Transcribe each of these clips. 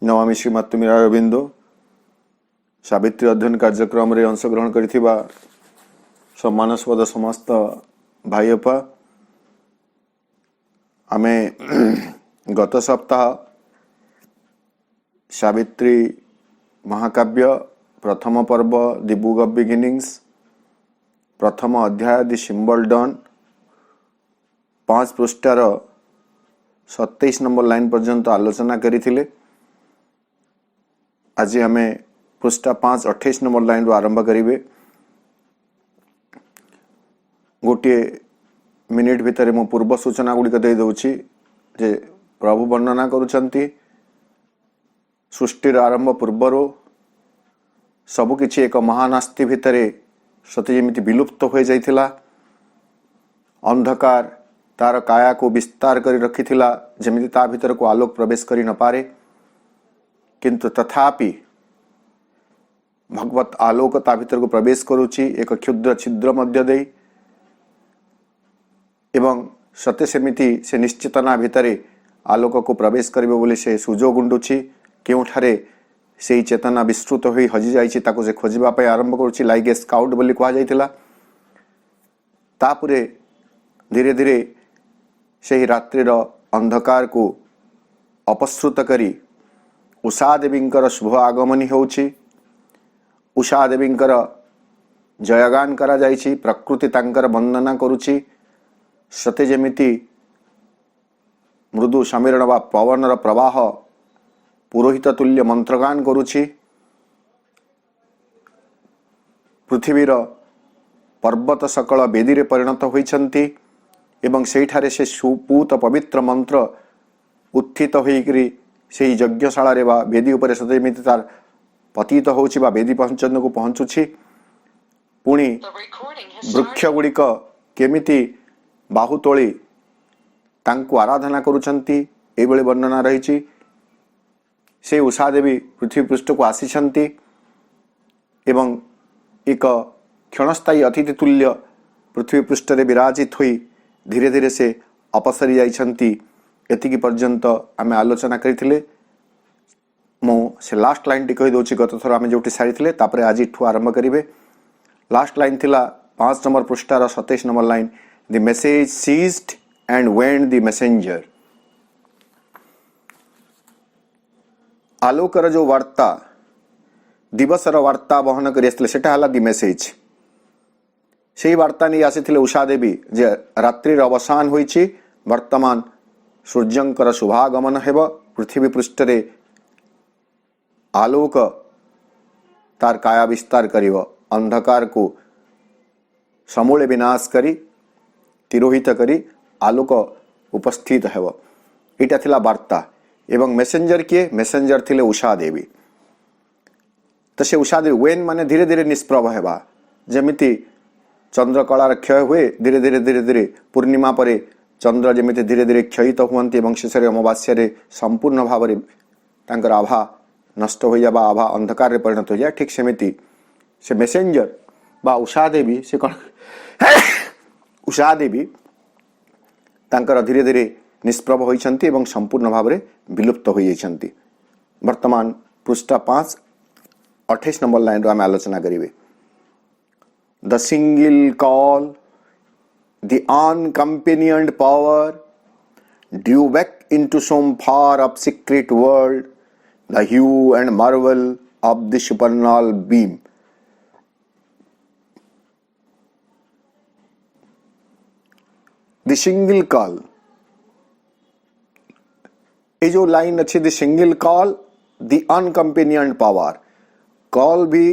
नमामि श्रीमती मीरा अरविंदो सावित्री अध्ययन कार्यक्रम रे अंशग्रहण करिथिबा सम्मानस्पद समस्त भाई अपा आमे गत सप्ताह सावित्री महाकाव्य प्रथम पर्व दि बुक ऑफ बिगिनिंग्स प्रथम अध्याय दि सिंबल डन 5 पृष्ठार 27 नंबर लाइन पर्यंत आलोचना करिथिले। आज आम पृष्ठा 5 28 नंबर लाइन रू आरंभ करेंगे। गोटे मिनिट भितर मु पूर्व सूचना गुड़िक दे दूची जे प्रभु वर्णना करुछंती सृष्टिर आरंभ पूर्वर सबकिछि एक महानास्ति भितर सते जेमिति विलुप्त हो जाइथिला। अंधकार तार काया को विस्तार करी रखिथिला जेमिति ता भितर को आलोक प्रवेश करी न पारे, किंतु तथापि भगवत आलोक ता भीतर को प्रवेश करुची एक क्षुद्र छिद्र मध्य दे एवं सत्य सेमिति से निश्चितना भितरे आलोक को प्रवेश करिबो बोली से सुजोग उंडुची केउठारे सेही चेतना विस्तृत होई हजि जाइछि ताको से खोजिबा पय आरंभ करुची लाइक ए स्काउट बोली कहा जाइथिला। तापुरे धीरे धीरे सेही रात्रिर अंधकार को अपसृत करी उषा देवींकर शुभ आगमनी होउछि। उषा देवींकर जयगान करा जाइछि, प्रकृति तांकर वंदना करुछि। सते जेमिति मृदु समीरण वा पवनर प्रवाह पुरोहित तुल्य मंत्रगान करुछि। पृथ्वीर पर्वत सकल बेदीरे परिणत होइछन्ति एवं सेठारे से सुपूत पवित्र मंत्र उत्थित होइकरी से यज्ञशाला रे बा वेदी उपरे सदैमिति तार पतित होउछि बा वेदी पहुंचन को पहुंचुछि। पुणी वृक्ष गुड़िक केमिति बाहु तोली तांको आराधना करुछन्ति एबळे वर्णना रहिछि। से उषा देवी पृथ्वी पृष्ठ को आसीछन्ति एवं एक क्षणस्थायी अतिथि तुल्य पृथ्वी पृष्ठ रे विराजित होई धीरे धीरे से अपसरी जाइछन्ति। एतिकी पर्यंत आमे आलोचना करथिले। मो से लास्ट लाइन टी कहि दोछि गत थर आमे जोटी सारिथिले तापरे आज ठु आरंभ करिवे। लास्ट लाइन थिला 5 नंबर पृष्ठार 27 number line the message ceased and went the messenger. आलोकर जो वार्ता दिवसर वार्ता बहन करि आसले सेटा हला द मेसेज। सेही वार्ता नै आसीथिले उषा देवी जे रात्रिर अवसान होइछि, वर्तमान सूर्यंकर शुभागमन हेब, पृथ्वी पृष्ठ रे आलोक तार काया विस्तार करिव, अंधकार को समूले विनाश करी तिरोहित करी आलोक उपस्थित हेब। इटा थिला वार्ता एवं मेसेंजर किए? मेसेंजर थिले उषा देवी। तो से उषा देवी वेन माने धीरे धीरे निष्प्रभ हेबा। जेमिति चंद्र कलार क्षय हुए धीरे धीरे धीरे धीरे पूर्णिमा परे चंद्र जेमिति धीरे धीरे क्षयित हुअन्ति एवं शेषरे अमावास्या रे संपूर्ण भाव रे तांकर आभा नष्ट हो जाबा, आभा अंधकार रे परिणत हो जाए। ठीक सेमिति से मेसेंजर बा उषा देवी से कौन उषा देवी तांकर धीरे धीरे निष्प्रभ होइछन्ति एवं संपूर्ण भाव रे विलुप्त हो जाइछन्ति। वर्तमान पृष्ठ 5 28 नंबर लाइन रो हम आलोचना करिवे। The single call the uncompanioned power drew back into some far up secret world the hue and marvel of the supernal beam. The single call, ये जो लाइन अच्छी the single call the unaccompanied power. Call भी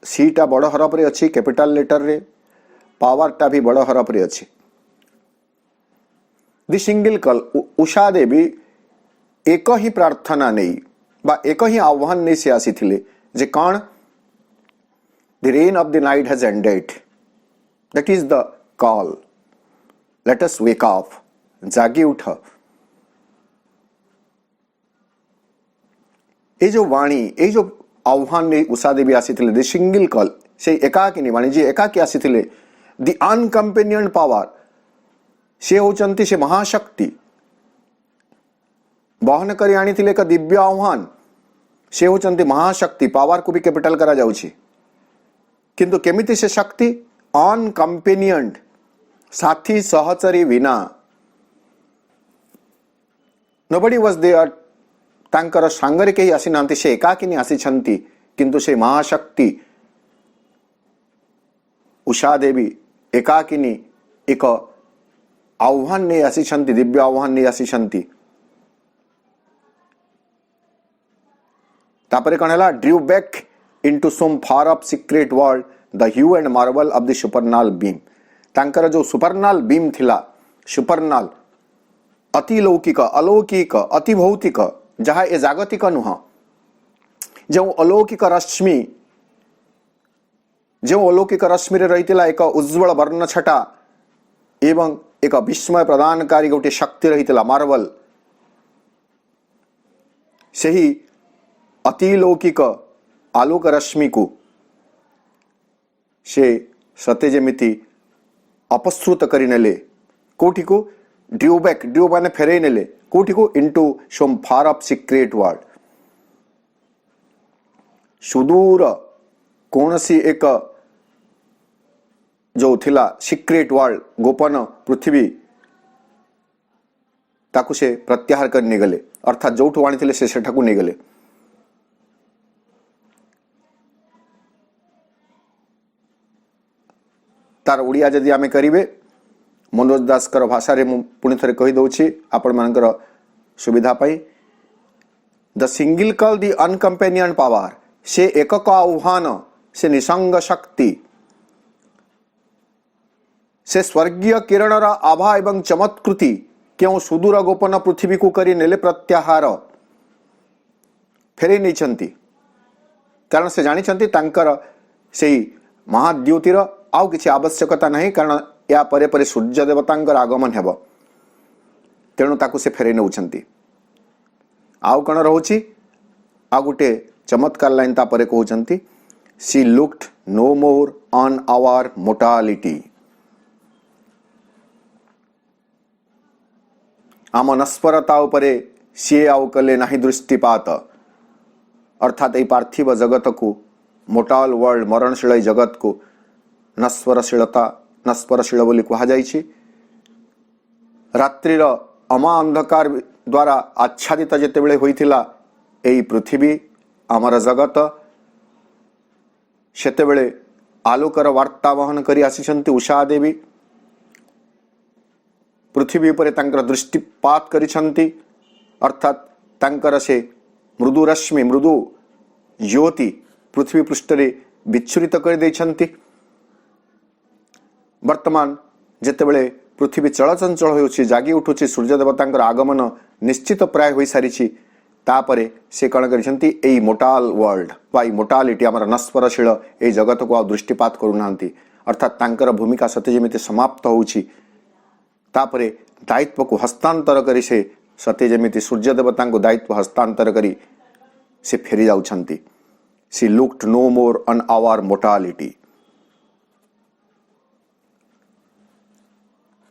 सीटा बड़ हरफ रे अच्छी capital letter रे, पावर टा भी बड़ हरफ रे अच्छी। दि सिंगल कॉल उषा देवी एक ही प्रार्थना नहीं बा एक ही आह्वान नहीं से आसीथिले जे कौन the rain of the night has ended, that is the call, let us wake up, जागी उठ। ये जो वाणी ये जो आह्वान नहीं उषा देवी आसीथिले द सिंगल कॉल से एकाकिनी वाणी जी एकाकी आसीथिले। द अनकम्पेनियंड पावर से होचंती से महाशक्ति बहन करी आनी एक दिव्य आह्वान से होचंती महाशक्ति, पावर को भी कैपिटल करा जाउछि, किंतु केमिति से शक्ति अनकंपेनियन्ड, साथी सहचरी विना। नोबडी वाज देयर, तांकर सांगरे केही आसी नांती, से एकाकिनी आसी छंती, किंतु से महाशक्ति उषा देवी एकाकिनी एक आह्वान नहीं आसी छंती, दिव्य आह्वान नहीं आसी छंती। तापरे कौन है, drew back into some far up secret world the hue and marvel of the supernal beam. तांकर जो सुपरनाल बीम थिला, सुपरनाल अति लौकिक, अलौकिक, अति भौतिक, जहाँ ए जागतिक नुह, जो अलौकिक रश्मि, जो अलौकिक रश्मि रही एक उज्ज्वल वर्ण छटा एवं एक विस्मय प्रदानकारी गोटे शक्ति रही मार्वल, से ही अतिलौकिक आलोक रश्मि को से सते जेमिति अपसृत करिनेले, कोठी को ड्रू बैक, ड्रू माने फेरई नेले, कोठी को into some far up secret world, सुदूर कौनसी एक जो थिला सीक्रेट वर्ल्ड, गोपन पृथ्वी, ताकू से प्रत्याहार कर निगले, अर्थात जोठू आनी से सेठाकू निगले। तार उड़िया जदि आमे करिवे, मनोज दास कर भाषा रे पुणी थरे कहि दउछि आपण मानकर सुविधा पाई। The single call the unaccompanied power, से एकक आह्वान, से निसंग शक्ति, से स्वर्गीय किरणर आभा एवं चमत्कृति क्यों सुदूर गोपन पृथ्वी को करी नेले प्रत्याहार, फेरे नहीं, कारण से जानी तांकर से महाद्युतिर आउ किसी आवश्यकता नहीं, कारण या परे परे सूर्य देवतांकर आगमन हेब, तेणु ताकू से फेरे नौछंती। आउ कण रहउछि, आ गुटे चमत्कार लाइन तापरे कहउछंती, she looked no more on our mortality. आम नस्परता उपरे सी आउ कले नाही दृष्टिपात, अर्थात यही पार्थिव जगत को, मोर्टाल वर्ल्ड, मरणशील जगत को नस्वरशीलता, नस्परशील बोली कहा जाइछि। रात्रिर अमा अंधकार द्वारा आच्छादित जेतेबेले होइथिला एई पृथ्वी, आमर जगत, सेतेबेले आलोकर वार्ता वहन करी आसिछंती उषा देवी। पृथ्वी उपरे तांकर दृष्टिपात करिछंती, अर्थात तांकर से मृदु रश्मि, मृदु ज्योति पृथ्वी पृष्ठरे विच्छुरित कर देइछंती। वर्तमान जेतेबेले पृथ्वी चलचंचल होउछि, जागी उठुछि, सूर्य देवतांकर आगमन निश्चित प्राय होई सारिछि, तापरे से कण करिछंती एई मोर्टाल वर्ल्ड बा मोर्टालिटी, आमर नस्परशील एई जगत को आ दृष्टिपात करूनांती, अर्थात तांकर भूमिका सते जेमिति समाप्त होउछि, तापरे दायित्व को हस्तांतर करी से सते जेमिति सूर्य देवता को दायित्व हस्तांतर करी से फेरी जाउछंती। She looked no more on our mortality.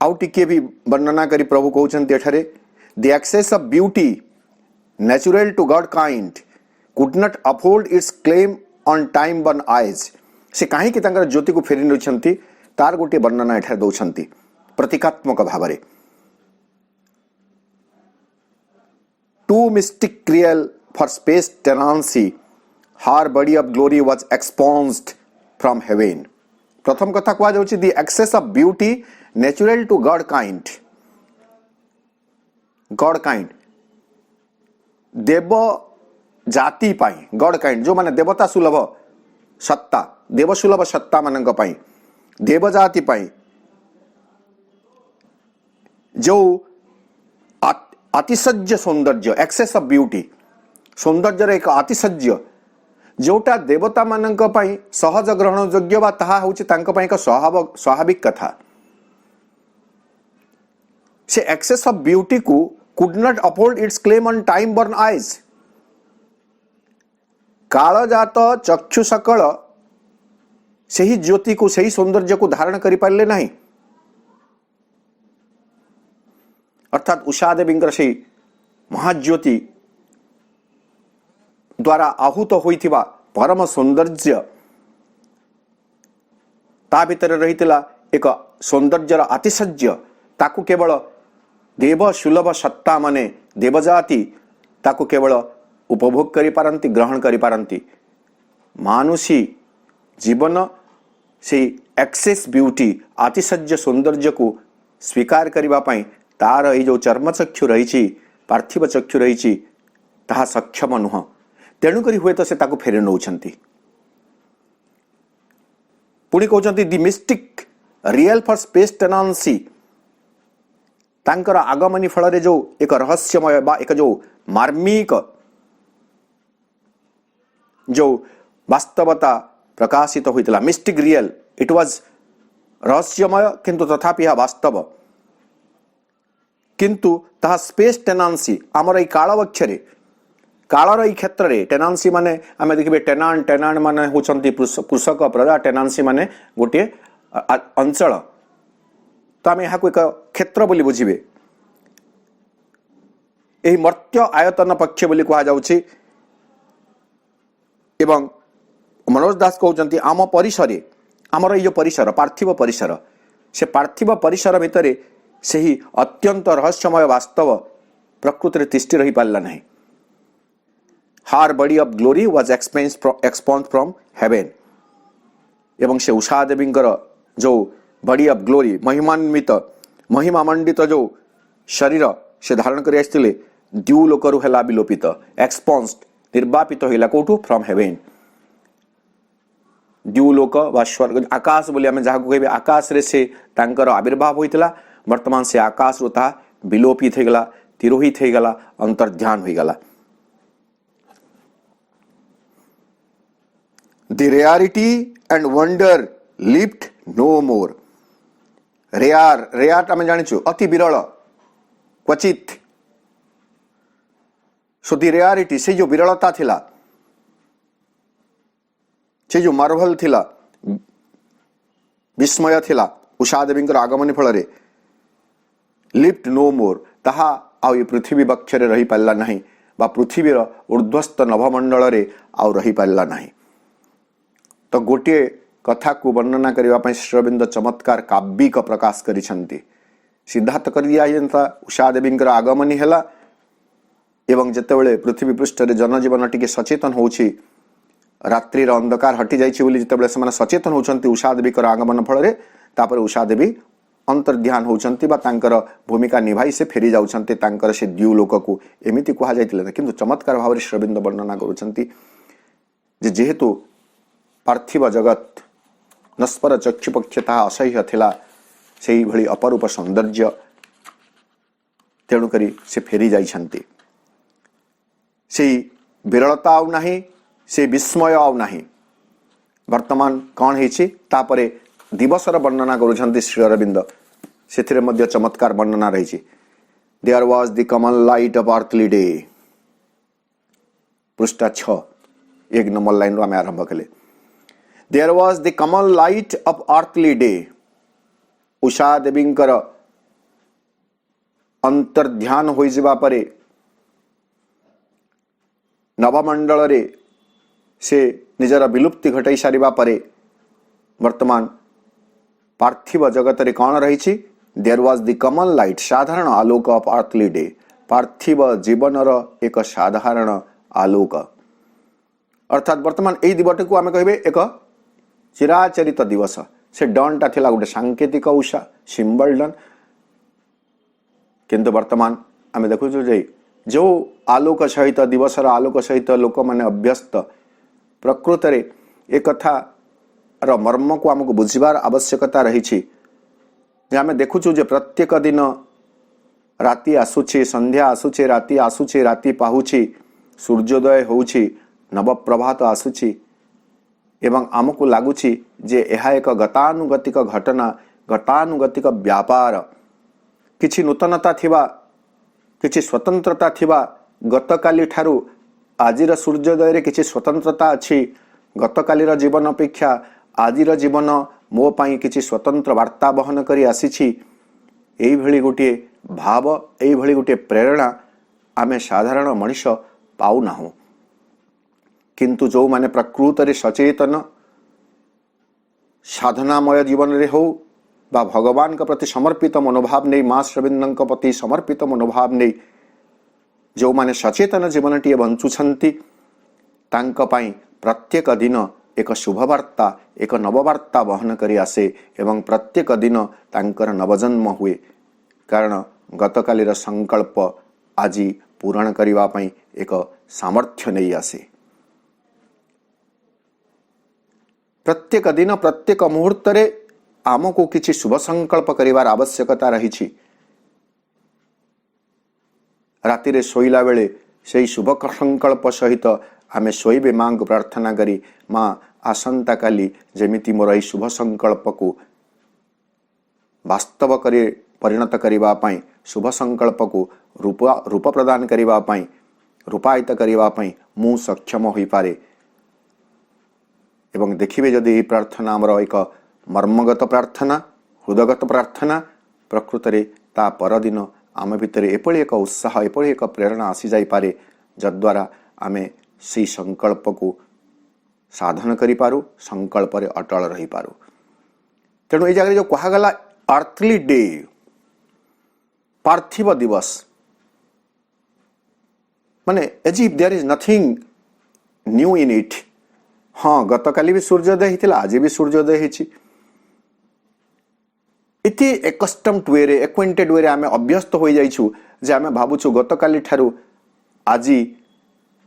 आउ टिके भी वर्णना करी प्रभु कहउछंती एठारे, the excess of beauty natural to godkind could not uphold its claim on time born eyes. से काहे कि तांकर ज्योति को फेरी नउछंती, तार गोटे वर्णना एठारे दउछंती प्रतीकात्मक भावरे। Too mystic real for space tenancy, her body of glory was exposed from heaven. प्रथम कथा कहा जाउछि, the excess of beauty natural to godkind, godkind देव जाति पाई, गॉड काइंड जो माने देवता सुलभ सत्ता, देव सुलभ सत्ता मानक पाई, देव जाति पाई जो अतिशज्य सौंदर्य, एक्सेस ऑफ ब्यूटी, सौंदर्य एक अतिशज्य जोटा देवता मानक पाई सहज ग्रहण योग्य बा ताहा होछि तांक पाई एक स्वाभाविक कथा। से एक्सेस ऑफ ब्यूटी को could not uphold its claim on time born eyes. काल जात चक्षु सकल सही ज्योति को, सही सौंदर्य को धारण करि पारले नहीं, अर्थात उषा देवींकर से महाज्योति द्वारा आहूत होइथिबा परम सौंदर्य ता भितर रहितिला एक सौंदर्यर आतिशय्य ताकू केवल देव सुलभ सत्ता माने देवजाति ताकू केवल उपभोग करि पारंती, ग्रहण करि पारंती। मानुषी जीवन से एक्सेस ब्यूटी आतिशय्य सौंदर्य को स्वीकार करिबा पई तार ए जो चर्मचक्षु रही, पार्थिव चक्षु रही, ताहा सक्षम नुह। तेणुकरी हुए तो से ताकू फेरे नौछंती। पुणी कहते दि मिस्टिक रियल फॉर स्पेस टेनांसी तांकर आगमनी फल जो एक रहस्यमय बा एक जो मार्मिक जो वास्तवता प्रकाशित होइतला मिस्टिक रियल इट वाज रहस्यमय किंतु तथापि वास्तव किंतु ताहा स्पेस टेनांसी आमर ई कालवक्षरे कालर ई क्षेत्र रे टेनांसी माने आमे देखिबे टेनांट टेनांट माने होचंती कृषक प्रजा, टेनांसी माने गोटे अंचल। तो आमे यहाँ को एक क्षेत्र बोली बुझिबे। एही मर्त्य आयतन पक्ष बोली कहा जाउछि एवं मनोज दास कहउचंती आम परिसरे आमर यो परिसर पार्थिव परिसर से पार्थिव परिसर भितरे सेही अत्यंत रहस्यमय वास्तव प्रकृति रे तिष्ठि रही पारला नहीं। Her body of glory was expunged from heaven एवं से उषा देवी जो बॉडी ऑफ ग्लोरी महिमान्वित महिमामंडित जो शरीर से धारण कर आसते द्यूलोकरु हेला विलोपित एक्सपन्स्ड निर्वापित होइला कोठू फ्रॉम हेवेन। द्यूलोक वा स्वर्ग आकाश बोली आमे जहाँ कहबे आकाश रे से तांकर आविर्भाव होइतला। वर्तमान से आकाश रो ता विलोपित हो गला, तिरोहित हो गला, अंतर्ध्यान हो गला। The rarity and wonder lived no more. रेयर आमे जानिछु अति विरल क्वचित। सो दी रेयरिटी से जो विरलता थिला से जो मार्वल थिला विस्मय थिला उषा देवी आगमन फल रे लिफ्ट नो मोर ताहा आउ ये पृथ्वी बक्षरे रही पारला नहीं बा पृथ्वीर ऊर्ध्वस्त नभमंडल रे आउ रही पारला नहीं। तो गोटे कथा को वर्णना करने श्री अरविंद चमत्कार काव्यिक प्रकाश करिछंती। सिद्धार्थ कर दिया जनता उषा देवी आगमनी है एवं जितेबाला पृथ्वी पृष्ठ रे जनजीवन टिके सचेतन होछि रात्रि अंधकार हटि जाइछि बोली जितेबाला से सचेतन होछंती उषा देवी आगमन फल रे तापर उषा देवी अंतर्ध्यान होछंती बा तांकर भूमिका निभाई से फेरी जाउछंती तांकर से द्यूलोक को एमिति कहा जाइतिले किंतु चमत्कार भाव श्री अरविंद वर्णना करुछंती जे जेहेतु पार्थिव जगत नस्पर चक्षुपक्षता असह्य थिला सेही भली अपरूप सौंदर्य तेणुकरी से फेरी जाइछंती। सेही विरलता आउ नाही, से विस्मय आउ नाही। वर्तमान कौन हेछि तापरे दिवसर वर्णना करुछंती श्री अरविंद सेथिरे मध्य चमत्कार वर्णना रहिछि। There was the common light of earthly day पृष्ठ 6 एक नंबर लाइन रो आमे आरंभ कले। There was the common light of earthly day. Usha देवींकर अंतर्ध्यान होई जिबा परे नवमंडल रे से निजर विलुप्ति घटाई सारिबा परे वर्तमान पार्थिव जगत रे कौन रही? There was the common light साधारण आलोक of earthly day. पार्थिव जीवनर एक साधारण आलोक अर्थात वर्तमान एई दिवट को आमे कहबे एक चिराचरित दिवस। से डनटा थिला गोटे सांकेतिक उषा सिंबल डन किंतु वर्तमान आमे देखुछु जे जो आलोक सहित दिवसर आलोक सहित लोक माने अभ्यस्त प्रकृत रे एक कथा र मर्म को हमको बुझिबार आवश्यकता रही जे आमे देखुछु जे प्रत्येक दिन राति आसुछि, संध्या आसुछि, राति आसुछि, राति पाहुछि, सूर्योदय होउछि, नव प्रभात आसुछि एवं आमको लगुछि जे यह एक गतानुगतिक घटना, गतानुगतिक व्यापार, किछि नूतनता थिबा, किछि स्वतंत्रता थिबा। गतकाली ठारू आजिर सूर्योदय रे किछि स्वतंत्रता अछि। गतकालीर जीवन अपेक्षा आजिर जीवन मो पाई किछि स्वतंत्र वार्ता बहन करी आसीछि। एई भली गोटे भाव, एई भली गोटे प्रेरणा आमे साधारण मनुष्य पाउ नाहु। किंतु जो माने प्रकृत रे सचेतन साधनामय जीवन रे हो बा भगवान का प्रति समर्पित मनोभाव नहीं माँ श्रविंद प्रति समर्पित मनोभाव नहीं जो माने सचेतन जीवन टी बंचुछंती तांका पाई प्रत्येक दिन एक शुभवार्ता एक नववार्ता बहन करी आसे एवं प्रत्येक दिन तांकर नवजन्म हुए कारण गतकालीर संकल्प आज पूरण करिवा पाई एक सामर्थ्य नहीं आसे। प्रत्येक दिन प्रत्येक मुहूर्त रे आमको किछि शुभ संकल्प करिवार आवश्यकता रही। राति रे शोइला बेले से शुभ संकल्प सहित आमे शोइबे मां को प्रार्थना करी मां आसंता काली जेमिति मोर शुभ संकल्प को वास्तव करे परिणत करिवा पाई शुभ संकल्प को रूप प्रदान करिवा पाई रूपायित करिवा पाई मु सक्षम होई पारे। एवं देखिबे जदि प्रार्थना हमर एक मर्मगत प्रार्थना हृदयगत प्रार्थना प्रकृत रे ता परदिन आम भितर एपଳି एक उत्साह एपଳି एक प्रेरणा आसी जाई पारे जद्वारा आमे सी संकल्प को साधन करि पारू संकल्प रे अटल रही पारू। तेणु ए जगह जो कहा गला अर्थली डे पार्थिव दिवस माने as if there is nothing new in it. हाँ गतकाली भी सूर्योदय होता आज भी सूर्योदय होती इति एकस्टम्ड वे रे एक्वेंटेड वे रे आमे अभ्यस्त हो जाइछु जे आमे भाबुछु गतकाली ठारू आज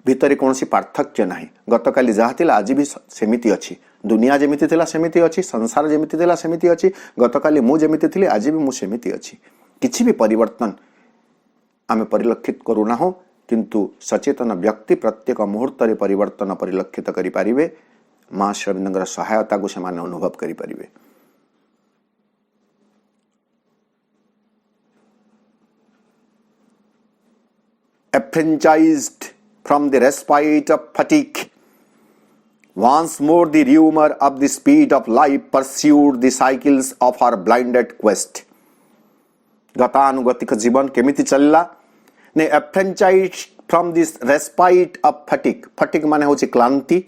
भितर कौनसी पार्थक्य नाही गतकाली जहा थिला आज भी सेमिति अछि दुनिया जेमिति थिला सेमिति अछि संसार जेमिति थिला सेमिति अछि गतकाली मु जेमिति थिली आज भी मु सेमिति अछि किछि भी परिवर्तन आमे परिलक्षित करू ना हो किंतु सचेतन व्यक्ति प्रत्येक मुहूर्त रे परिवर्तन परिलक्षित करि पारिबे मां श्रविंदर सहायता को समान अनुभव करि पारिबे। Enfranchised from the respite of fatigue, once more the rumor of the speed of life pursued the cycles of our blinded quest. गतानुगतिक जीवन केमिति चलला ने एफ्रेंचाइज्ड फ्रॉम दिस रेस्पाइट ऑफ फटिक फटिक माने होची क्लांति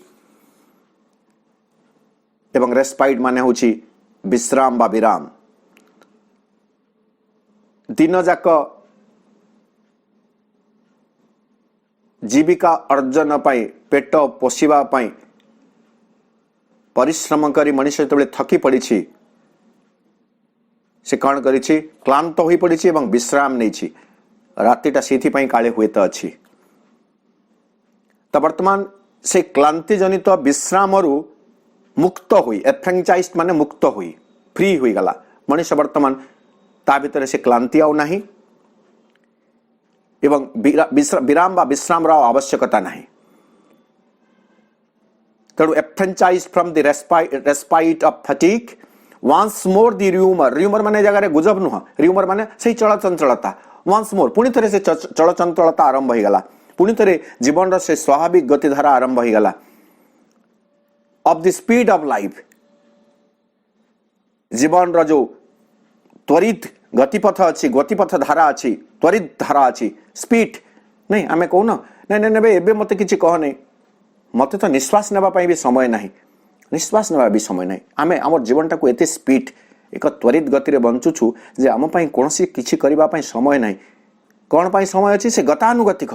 एवं रेस्पाइट माने होची विश्राम बा विराम। दिन जाक जीविका अर्जन पाई पेट पोषिबा पाई परिश्रम करी मनुष्य जेतबेले थकी पड़ी से कौन करी क्लांत हो पड़ी एवं विश्राम नहीं रातिटा से काले हुए तो अच्छी तो वर्तमान से क्लांति जनित विश्राम मुक्त हुई एफ्रेंचाइज्ड माने मुक्त हुई फ्री हुई गला मनुष्य वर्तमान ता भीतर से क्लांति आउ नाही एवं विराम बा विश्राम रा आवश्यकता नहीं। तेणु enfranchised from the respite of fatigue once more the rumour माने जगह रे गुजब नुह र्यूमर माने से चलचंचलता वंस मोर पुणी थे से चलचंचलता आरंभ हो गला पुणी थे जीवन से स्वाभाविक गतिधारा आरंभ हो गला of the speed of life जीवन रो जो त्वरित गतिपथ अच्छी गतिपथ धारा अच्छी त्वरित धारा अच्छी स्पीड नहीं आमे कहून नहीं नहीं नहीं एबे मते किछि कह नहीं मते तो निश्वास नेबा पई भी समय नहीं निश्वास नेबा भी समय नहीं आमे हमर जीवनटा को एते स्पीड एक त्वरित गति रे बंचुछु जे आम पई कोनसी किछि करिबा पई समय नहीं कोन पई समय अछि से गतानुगतिक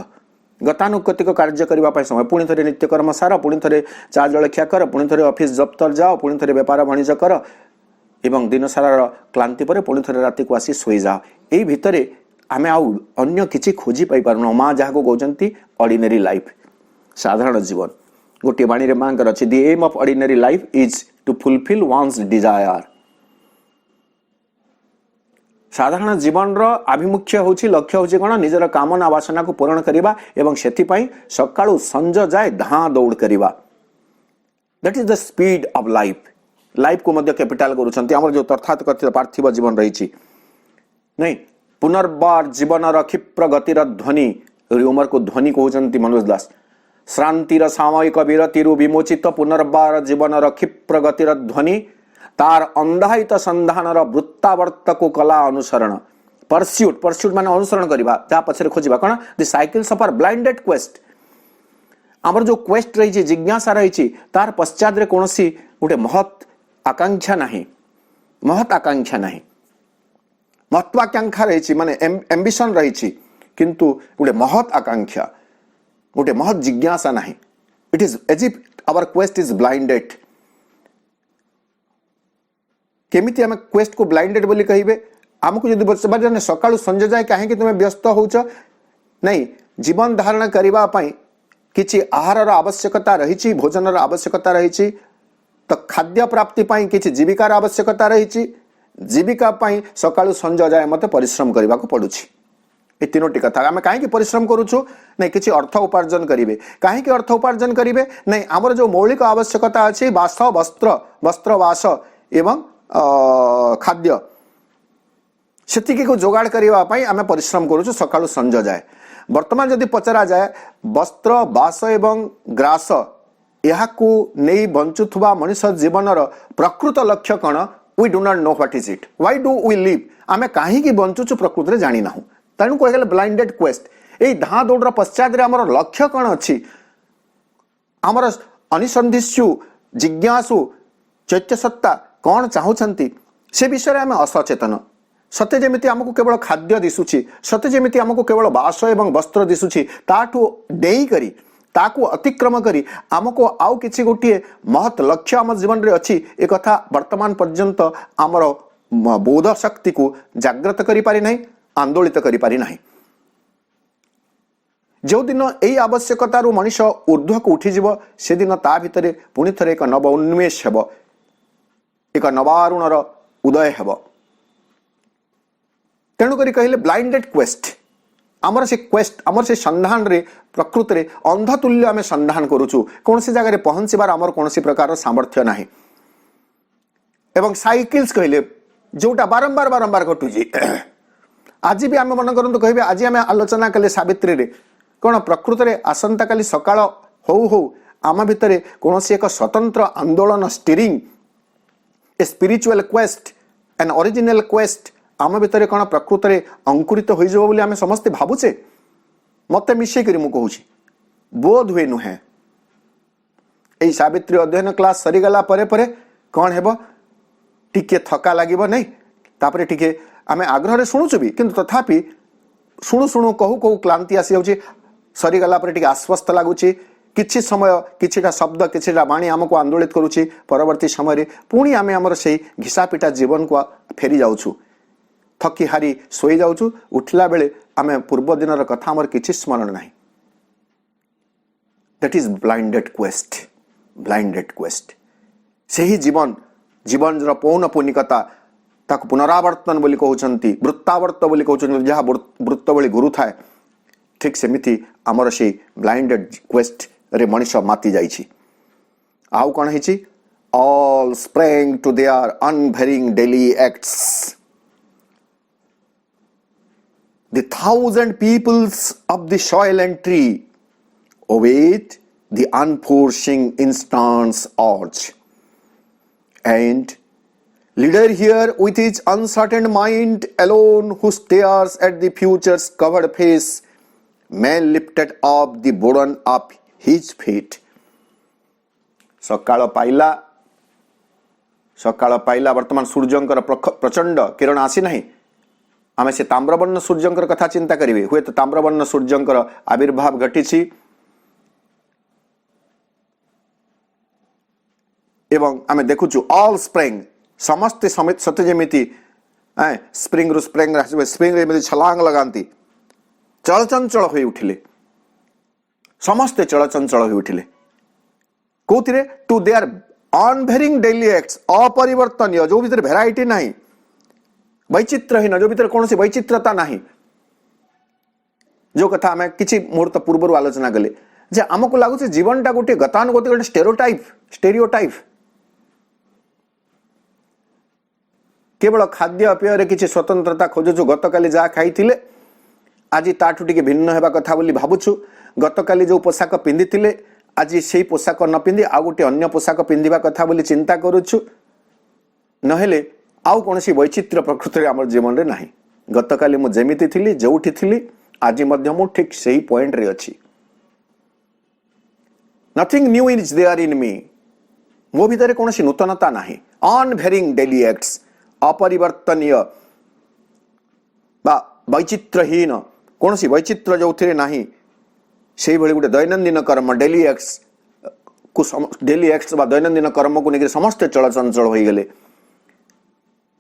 कार्य करिबा पई समय पुणी थरे नित्य कर्म सार पुणी थरे चा जलखिया कर पुणी थरे ऑफिस दफ्तर जाओ पुणी थरे व्यापार वाणिज्य कर एवं दिन सारा क्लांति पर पुणी थे राति को आसी सोई जाओ यही भितर आमे आउ अन्य किछि खोजी पाई पारन माँ जहाँ को कहते ऑर्डिनरी लाइफ साधारण जीवन गोटे बाणी रे मां कर अछि the aim of ordinary life is to fulfil one's desire साधारण जीवन रो आभिमुख्य होछि लक्ष्य होछि कोन निजर कामना वासना को पूर्ण करिबा एवं सेति पई सकाळु संज जाय धां दौड़ करिबा that is the speed of life को मध्य कैपिटल करूछंती हमर जो तथात कथित पार्थिव जीवन रही नहीं पुनर्बार जीवन क्षिप्र गतिर ध्वनि र्यूमर को ध्वनि कहते मनोज दास श्रांतिर सामयिक विरतिर विमोचित पुनर्बार जीवन क्षिप्र गतिर ध्वनि तार अंधायित संधान वृत्तावर्त को कला अनुसरण परस्यूट माने अनुसरण करवा जहाँ पछरे खोजा कौन the cycles of our blinded quest आमर जो क्वेस्ट रही जिज्ञासा रही तार पश्चात रे कौन सी गोटे महत आकांक्षा नहीं, महत आकांक्षा नहीं, महत्वाकांक्षा रही माने एम्बिशन रही किंतु गोटे महत आकांक्षा गोटे महत जिज्ञासा नहीं। It is as if our quest is blinded. केमिति आम क्वेस्ट को ब्लाइंडेड बोली कहिबे? आमको जदि बच्चा सकाळु संजय जाए कहीं तुम व्यस्त होच नहीं, जीवन धारण करबा पई किछि आहार आवश्यकता रही, भोजन आवश्यकता रही, तो खाद्य प्राप्ति पई किछि जीविकार आवश्यकता रही, जीविका पई सकाळु संजय जाए मते परिश्रम करबा को पड़ुछि। ए तीनोटी कथा आम कहीं परिश्रम करूछु नहीं, किसी अर्थ उपार्जन करेंगे। कहीं अर्थ उपार्जन करेंगे नहीं, आमर जो मौलिक आवश्यकता अच्छी बास वस्त्र वस्त्रवास एवं खाद्य सेतिकी को जोगाड़ करने आम परिश्रम करूछु सकाळु संज जाए। वर्तमान जदि पचरा जाए वस्त्र बास एवं ग्रास याकू नहीं बंचुवा मनुष्य जीवनर प्रकृत लक्ष्य कौन? We do not know what is it, why do we live? आम कहीं बंचुछु प्रकृत में जानी ना, तेणु कह ब्लाइंडेड क्वेस्ट। यही धाँ दौड़ पश्चात आमर लक्ष्य कौन अच्छी, आमर अनिसंधिष्यु जिज्ञासु चैत्य सत्ता कौन चाहूँगी से विषय आम असचेतन। सत्य जमी आमको केवल खाद्य दिशुची, सत्य जमी आमको केवल बास एवं वस्त्र दिशुची, ताठू डेई करी ताकू अतिक्रम करी आमको आउ किसी गोटे महत लक्ष्य आम जीवन में अच्छी एक कथा वर्तमान पर्यंत आमर बोध शक्ति को जागृत करि पारि नहीं, आंदोलित करि पारि नहीं। जो दिन यही आवश्यकता मनीष ऊर्ध्व को उठीज से दिन ता भितर पुणी थे एक नव उन्मेष हेब, एक नवारुणर उदय हेब। तेणुक कहले ब्लाइंडेड क्वेस्ट। आमर से क्वेस्ट आमर से संधान रे प्रकृत रे अंधतुल्य आम संधान करुचु, कौन सी जगह पहुंचबार आमर कौन सी प्रकार सामर्थ्य नहीं। एवं साइकिल्स कहले जोटा बारंबार बारंबार घटुची। आज भी आम मन करते कहे आज आम आलोचना कले सावित्री रे कौन प्रकृत रे आसंता काली सकाळ हो हो आम भितर कौन सी एक स्वतंत्र आंदोलन steering a spiritual quest an original quest आम भितर कौन प्रकृत रे अंकुरित हो जाव बोली आम समस्ते भावुचे। मत मिसेक कहूँ बोध हुए नुहे यही सावित्री अध्ययन क्लास सरीगला परे परे कौन हेब टिके थका लगे नहीं, तापरे टिके आम आग्रह शुणुचु भी किंतु तथापि शुणु शुणु कहू कहू क्लांति आसी जाऊँगी, सरीगला परे आश्वस्त लगुच। किछि समय किछिटा शब्द किछिटा बाणी आमको आंदोलित करुच्ची, परवर्ती समय पुणी आम आमर से घिसापिटा जीवन को फेरी जाऊँ, थकी हारी सोई जाऊँ, उठला बेले आम पूर्व दिन कथा आमर किछि स्मरण नहीं। That is blinded quest, blinded quest. से ही जीवन जीवन पौन पौनिकता ताको पुनरावर्तन बोली कहउछंती, वृत्तावर्त बोली कहउछंती, जहाँ वृत्त बोली गुरु थाए ठीक सेमिति आमर से ब्लाइंडेड क्वेस्ट रे मनीष माति जाइछि। आउ कौन है all spring to their unvarying daily acts. The 1,000 peoples of the soil and tree await the unforeseen instant's urge. And leader here with his uncertain mind alone who stares at the future's covered face, man lifted up the burden of his feet. सकाळ पाइला वर्तमान सूर्यंकर प्रचंड किरण आसी नहीं। आम से ताम्रवर्ण सूर्यंकर कथा चिंता करेंगे, हुए तो ताम्रवर्ण सूर्यंकर आविर्भाव घटी एवं आम देखुचु ऑल स्प्रिंग समस्ते समित सत्य जमीती स्प्रिंग रु स्प्रिंग स्प्रिंग छलांग लगाती चलचंचल हो उठिले, समस्ते चलचंचल हो उठिले कौथिरे to their unvarying daily acts, अपरिवर्तनीय जो भीतर भेराइटी नहीं, वैचित्रहीन जो भीतर कौन सी वैचित्रता नहीं। जो कथा आम किसी मुहूर्त पूर्व आलोचना कले जे आमको लगुच जीवनटा गोटे गतानुगतिक गोटे स्टेरियोटाइप केवल खाद्य पेय किसी स्वतंत्रता खोजुचु। गतकाली जहाँ खाई आज ताठू टिके भिन्न हेबा कथा बोली भावुछु। गतकाली जो पोशाक पिंधि आज से पोशाक न पिंधि आ गोटे अन्य पोशाक पिंधिबा कथा बोली चिंता करुछु, नहेले आउ कौन सी वैचित्र प्रकृति आम जीवन में नहीं। गतकाली मु जेमिति थिली जोठी थिली आज मध्य मु ठीक सही पॉइंट रे अछि। Nothing new is there in me, मो भितर कौन नूतनता नहीं। अनभेरिंग डेली एक्ट्स, अपरिवर्तनीय बा वैचित्रहीन कौन वैचित्र जो थे नहीं, से भली गोटे दैनंदिन कर्म डेली एक्ट्स को, डेली एक्ट्स बा दैनंदिन कर्म को लेकर समस्ते चलचंचल हो गले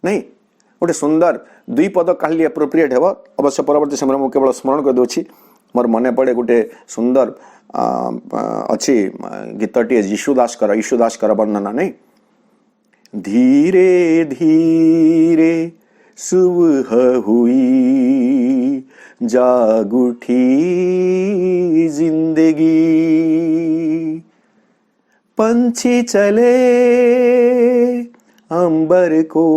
नहीं। गोटे सुंदर दुई पद कहली एप्रोप्रिएट हेब। अवश्य परवर्ती समय मुझे केवल स्मरण कर दूची, मोर मन पड़े गोटे सुंदर अच्छी गीतटी यीशुदास कर वर्णना नहीं। धीरे धीरे सुबह हुई जाग उठी जिंदगी, पंछी चले अंबर को,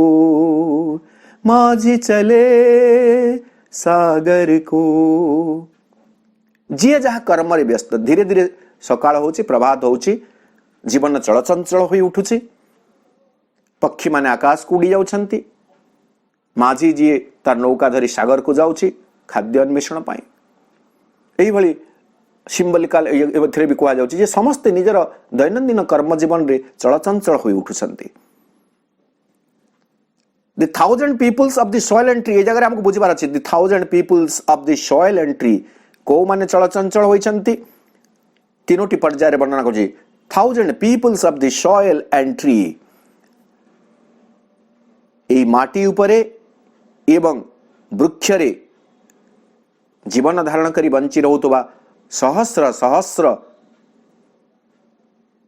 माझी चले सागर को। जी जहाँ कर्म रे व्यस्त, धीरे धीरे सकाळ होची, प्रभात होची, जीवन चलचंचल होई उठुची, पक्षी माने आकाश को उड़ी जाउछंती, माझी जी तार नौका धरी सागर को जाउची खाद्य अन्वेषण पाई। एही भली सिंबलिकल एथिरे भी कहा जाउची जे समस्त निजर दैनंदिन कर्म जीवन रे चलचंचल होई उठुछंती। The 1000 peoples of the soil and tree, ए जगह हमको बुझिबार अछि। The 1000 peoples of the soil and tree को माने चलचंचल होइछंती, तीनोटी पर्याय रे वर्णना करछि। 1000 peoples of the soil and tree, ए माटी उपरे एवं वृक्ष रे जीवन धारण करी बंची रहुतबा सहस्र सहस्र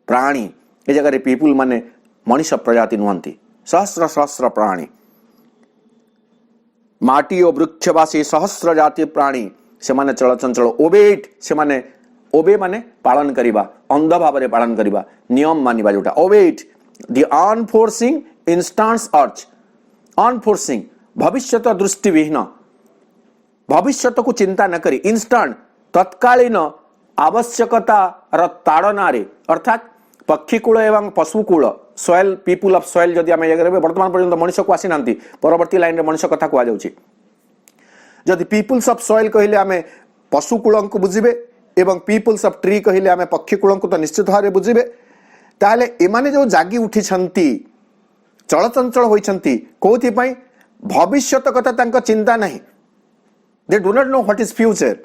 प्राणी, ए जगह रे पीपुल माने मनुष्य प्रजाति नुहंती, सहस्र सहस्र प्राणी, माटी और वृक्षवासी सहस्र जाति प्राणी से माने चलचंचल। ओबेट से माने, ओबे माने पालन करिबा, अंध भाव रे पालन करिबा, नियम मानिबा जोटा। Obeyed the unforeseeing instinct's urge, unforeseeing भविष्यत दृष्टि विहीन, भविष्यत को चिंता न करी, इंस्टांट तत्कालीन आवश्यकता ताड़ना रे, अर्थात पक्षीकूल एवं पशुकूल, सॉइल पीपुल ऑफ सॉइल जदि आम वर्तमान पर्यंत मनुष्य को आसी ना, परवर्ती लाइन रे मनुष्य कथा कह जाउची। जदि पीपुल्स ऑफ सॉइल कहले आम पशुकूल को बुझिबे एवं पीपुल्स ऑफ ट्री कहले आम पक्षीकूल को तो निश्चित भाव बुझिबे, ताले एमाने जो जागी उठी छंती, चलचंचल होइछंती, कोथि पई भविष्यत कथा तांका चिंता नहीं। They do not know what is future.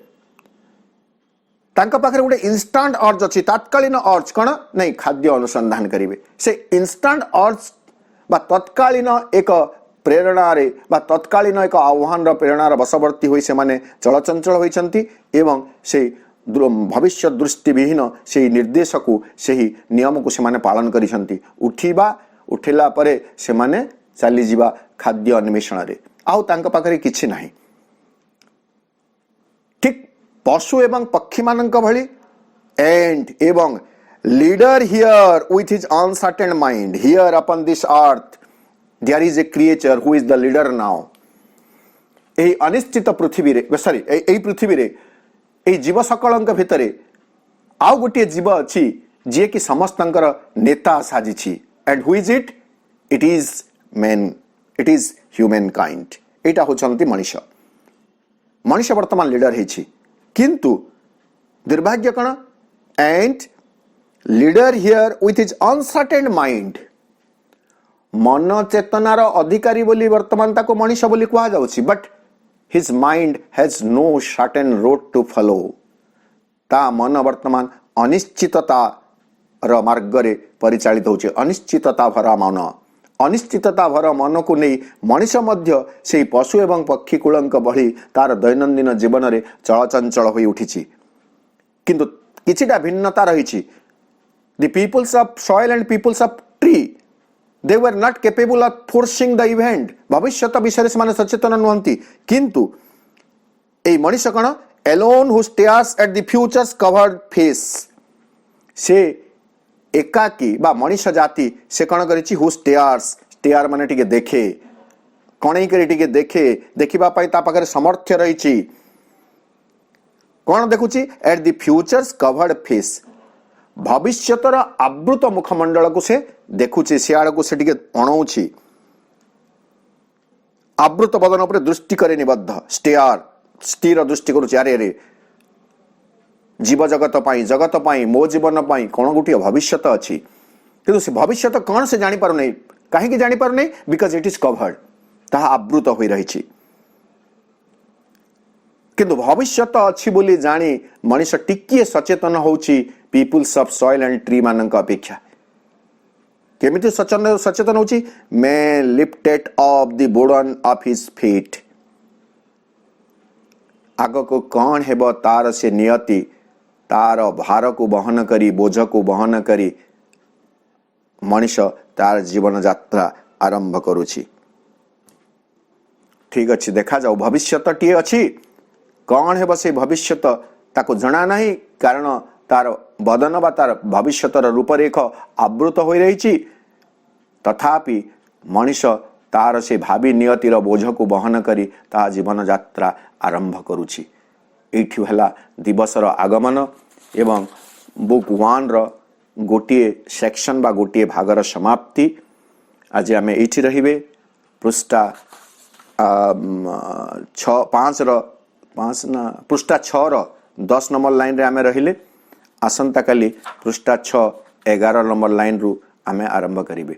तांका पाखरे गोटे इंस्टांट अर्ज अछि, तत्कालीन अर्ज कौन नहीं, खाद्य अनुसंधान करिवे। से इंस्टांट अर्ज बा तत्कालीन एक प्रेरणा रे बा तत्कालीन एक आह्वान प्रेरणार बशवर्ती होई से माने चलचंचल होइछंती एवं से भविष्य दृष्टि विहीन से निर्देश को, से नियम को से माने पालन करिसंती। उठिबा, उठिला परे से माने चली जिबा खाद्य अन्वेषण रे, आउ तांका पाखरे किछि नाही। ठीक पशु एवं पक्षी मानक भली एंड एवं leader here with his uncertain mind, here upon this earth there is a creature who is the leader now. एही अनिश्चित पृथ्वी रे, सॉरी एही पृथ्वी रे, एही जीव सकलंक भितरे आउ गोटे जीव अछि जे कि समस्तंकर नेता साजिछि। And who is it? It is man, it is humankind. एटा होचंती मनुष्य। मनुष्य वर्तमान लीडर हेछि, किंतु दुर्भाग्य कण, and leader here with his uncertain mind, मन चेतनार अधिकारी बोली वर्तमान ताको मनुष्य बोली कहा जाउछि, but his mind has no certain road to follow. ता मन वर्तमान अनिश्चितता र मार्ग रे परिचालित होछि। अनिश्चितता भरा मन, अनिश्चितता भर मन को नहीं मनुष्य मध्य से पशु एवं पक्षी कूलंक भली तार दैनंदिन जीवन रे चलचंचल होई उठिछि, किंतु किछिटा भिन्नता रहिछि। The peoples of soil and peoples of tree, they were not capable of foreseeing the event. भविष्यत विषय से माने सचेतन नुहंती, किंतु ए मनुष्य कण alone who stares at the future's covered face, से एकाकी बा मनुष्य जाति से कण करिछि, हु स्टेयर्स, स्टेयर माने टिके देखे, कणई करी टिके देखे, देखिबा पई ता पाखरे सामर्थ्य रहिछि। कौन देखुछि? At the future's covered face, भविष्यतर आवृत मुखमंडल को से देखुछि, सियाड़ को से टिके अणौछि, आवृत बदन पर दृष्टि करे निबद्ध, स्टेयर स्थिर दृष्टि करुछि। अरे अरे जीव जगत पाई मो जीवन पाई कौन गोटे भविष्य अच्छी किंतु से भविष्य कौन से जानी पारु नहीं कहीं जानी पारु नहीं बिकॉज इट इज कवर्ड ताहा आवृत हो रही किंतु भविष्य अच्छी बोली जानी मनीष टिकिए सचेतन होउची peoples of soil and tree मानक अपेक्षा केमिति सचेतन होउची मैं lifted off the burden of his feet आग को कौन हेब तार से नियति तार भार को बहन करी बोझ को बहन करी मनीष तार जीवन यात्रा आरंभ करुछि ठीक अच्छी देखा जाऊ भविष्य टी अच्छी कौन हेब से भविष्य ताको जना नहीं कारण तार बदन बा तार भविष्यतर रूपरेख आवृत हो रही तथापि मनीष तार से भावी नियतिर बोझ को बहन करी ता जीवन यात्रा आरंभ करुछि एठी हला दिवसर आगमन एवं बुक 1 रो गोटिए सेक्शन बा गोटिए भागर समाप्ति आज आम ये रहिबे पृष्ठा 6 रो 10 नंबर लाइन रे आम रहिले आसंता काली पृष्ठा 6 11 नंबर लाइन रु आम आरंभ करिबे।